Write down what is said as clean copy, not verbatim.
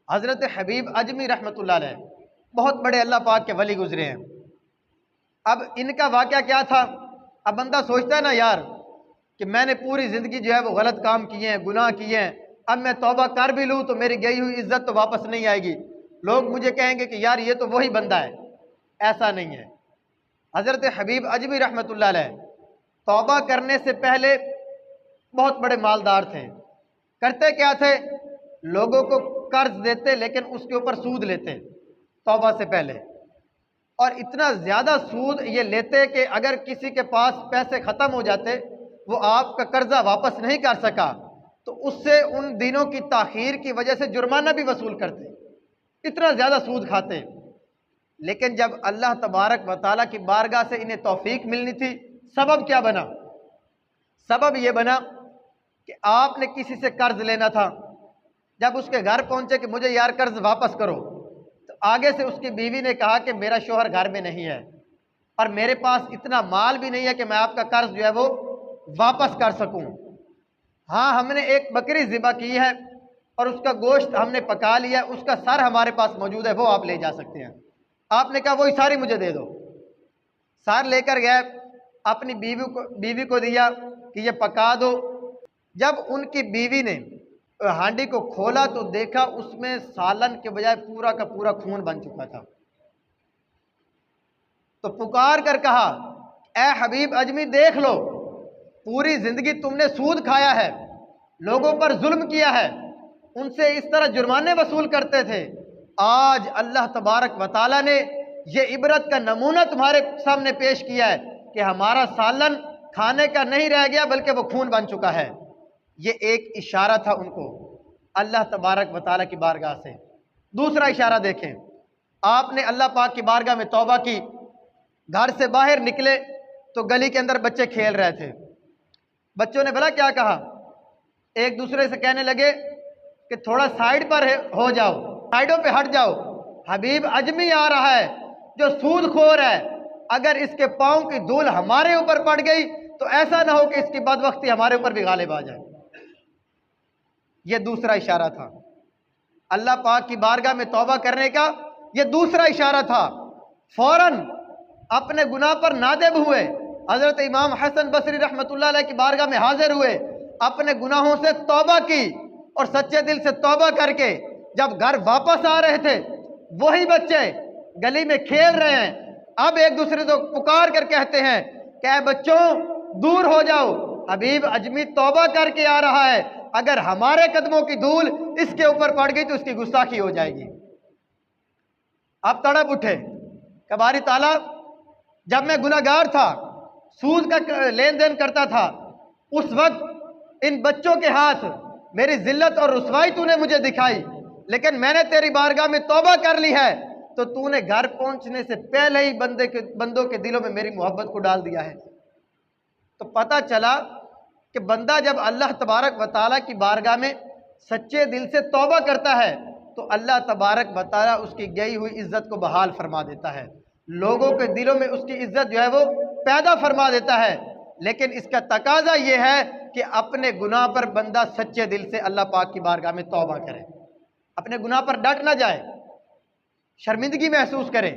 حضرت حبیب اجمی رحمۃ اللہ علیہ بہت بڑے اللہ پاک کے ولی گزرے ہیں۔ اب ان کا واقعہ کیا تھا؟ اب بندہ سوچتا ہے نا یار کہ میں نے پوری زندگی جو ہے وہ غلط کام کیے ہیں، گناہ کیے ہیں، اب میں توبہ کر بھی لوں تو میری گئی ہوئی عزت تو واپس نہیں آئے گی، لوگ مجھے کہیں گے کہ یار یہ تو وہی بندہ ہے۔ ایسا نہیں ہے۔ حضرت حبیب اجمی رحمۃ اللہ علیہ توبہ کرنے سے پہلے بہت بڑے مالدار تھے۔ کرتے کیا تھے؟ لوگوں کو قرض دیتے لیکن اس کے اوپر سود لیتے توبہ سے پہلے، اور اتنا زیادہ سود یہ لیتے کہ اگر کسی کے پاس پیسے ختم ہو جاتے، وہ آپ کا قرضہ واپس نہیں کر سکا، تو اس سے ان دنوں کی تاخیر کی وجہ سے جرمانہ بھی وصول کرتے، اتنا زیادہ سود کھاتے۔ لیکن جب اللہ تبارک و تعالیٰ کی بارگاہ سے انہیں توفیق ملنی تھی، سبب کیا بنا؟ سبب یہ بنا کہ آپ نے کسی سے قرض لینا تھا، جب اس کے گھر پہنچے کہ مجھے یار قرض واپس کرو، تو آگے سے اس کی بیوی نے کہا کہ میرا شوہر گھر میں نہیں ہے اور میرے پاس اتنا مال بھی نہیں ہے کہ میں آپ کا قرض جو ہے وہ واپس کر سکوں۔ ہاں ہم نے ایک بکری ذبح کی ہے اور اس کا گوشت ہم نے پکا لیا ہے، اس کا سر ہمارے پاس موجود ہے، وہ آپ لے جا سکتے ہیں۔ آپ نے کہا وہی ساری مجھے دے دو۔ سر لے کر گئے، اپنی بیوی کو دیا کہ یہ پکا دو۔ جب ان کی بیوی نے ہانڈی کو کھولا تو دیکھا اس میں سالن کے بجائے پورا کا پورا خون بن چکا تھا۔ تو پکار کر کہا اے حبیب اجمی دیکھ لو، پوری زندگی تم نے سود کھایا ہے، لوگوں پر ظلم کیا ہے، ان سے اس طرح جرمانے وصول کرتے تھے، آج اللہ تبارک و تعالیٰ نے یہ عبرت کا نمونہ تمہارے سامنے پیش کیا ہے کہ ہمارا سالن کھانے کا نہیں رہ گیا بلکہ وہ خون بن چکا ہے۔ یہ ایک اشارہ تھا ان کو اللہ تبارک و تعالیٰ کی بارگاہ سے۔ دوسرا اشارہ دیکھیں، آپ نے اللہ پاک کی بارگاہ میں توبہ کی، گھر سے باہر نکلے تو گلی کے اندر بچے کھیل رہے تھے۔ بچوں نے بھلا کیا کہا؟ ایک دوسرے سے کہنے لگے کہ تھوڑا سائیڈ پر ہو جاؤ، سائیڈوں پہ ہٹ جاؤ، حبیب اجمی آ رہا ہے جو سود خور ہے، اگر اس کے پاؤں کی دھول ہمارے اوپر پڑ گئی تو ایسا نہ ہو کہ اس کی بدبختی ہمارے اوپر بھی غالب آ جائے۔ یہ دوسرا اشارہ تھا اللہ پاک کی بارگاہ میں توبہ کرنے کا، یہ دوسرا اشارہ تھا۔ فوراً اپنے گناہ پر نادم ہوئے، حضرت امام حسن بصری رحمۃ اللہ علیہ کی بارگاہ میں حاضر ہوئے، اپنے گناہوں سے توبہ کی اور سچے دل سے توبہ کر کے جب گھر واپس آ رہے تھے، وہی بچے گلی میں کھیل رہے ہیں، اب ایک دوسرے کو پکار کر کہتے ہیں کہ اے بچوں دور ہو جاؤ، حبیب اجمی توبہ کر کے آ رہا ہے، اگر ہمارے قدموں کی دھول اس کے اوپر پڑ گئی تو اس کی گستاخی ہو جائے گی۔ اب تڑپ اٹھے کہ باری تعالیٰ جب میں گناہگار تھا، سود کا لین دین کرتا تھا، اس وقت ان بچوں کے ہاتھ میری ذلت اور رسوائی تو نے مجھے دکھائی، لیکن میں نے تیری بارگاہ میں توبہ کر لی ہے تو تو نے گھر پہنچنے سے پہلے ہی بندوں کے دلوں میں میری محبت کو ڈال دیا ہے۔ تو پتہ چلا کہ بندہ جب اللہ تبارک و تعالیٰ کی بارگاہ میں سچے دل سے توبہ کرتا ہے تو اللہ تبارک و تعالیٰ اس کی گئی ہوئی عزت کو بحال فرما دیتا ہے، لوگوں کے دلوں میں اس کی عزت جو ہے وہ پیدا فرما دیتا ہے۔ لیکن اس کا تقاضا یہ ہے کہ اپنے گناہ پر بندہ سچے دل سے اللہ پاک کی بارگاہ میں توبہ کرے، اپنے گناہ پر ڈٹ نہ جائے، شرمندگی محسوس کرے،